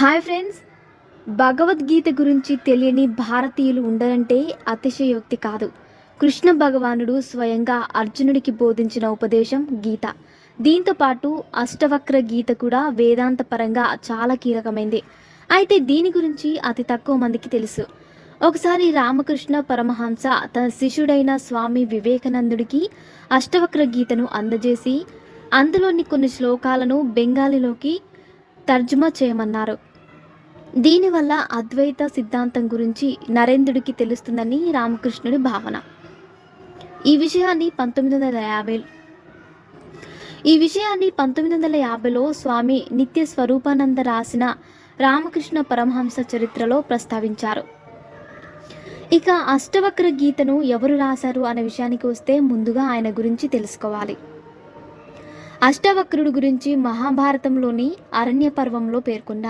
Hi friends, Bhagavad Gita గురించి తెలియని భారతీయులు ఉండరంటే అతిశయోక్తి కాదు. కృష్ణ భగవానుడు స్వయంగా అర్జునుడికి బోధించిన ఉపదేశం గీత. దీంతో పాటు అష్టవక్ర గీత కూడా వేదాంత పరంగా చాలా కీలకమైంది. అయితే దీని గురించి అతి తక్కువ మందికి తెలుసు. ఒకసారి రామకృష్ణ పరమహంస తన శిష్యుడైన స్వామి వివేకానందుడికి అష్టవక్ర గీతను అందజేసి అందులోని కొన్ని శ్లోకాలను బెంగాలీలోకి తర్జుమా చేయమన్నారు. దీనివల్ల అద్వైత సిద్ధాంతం గురించి నరేంద్రుడికి తెలుస్తుందని రామకృష్ణుడి భావన. ఈ విషయాన్ని 1950లో స్వామి నిత్య స్వరూపానంద రాసిన రామకృష్ణ పరమహంస చరిత్రలో ప్రస్తావించారు. ఇక అష్టవక్ర గీతను ఎవరు రాశారు అనే విషయానికి వస్తే ముందుగా ఆయన గురించి తెలుసుకోవాలి. అష్టవక్రుడు గురించి మహాభారతంలోని అరణ్య పర్వంలో పేర్కొన్నారు.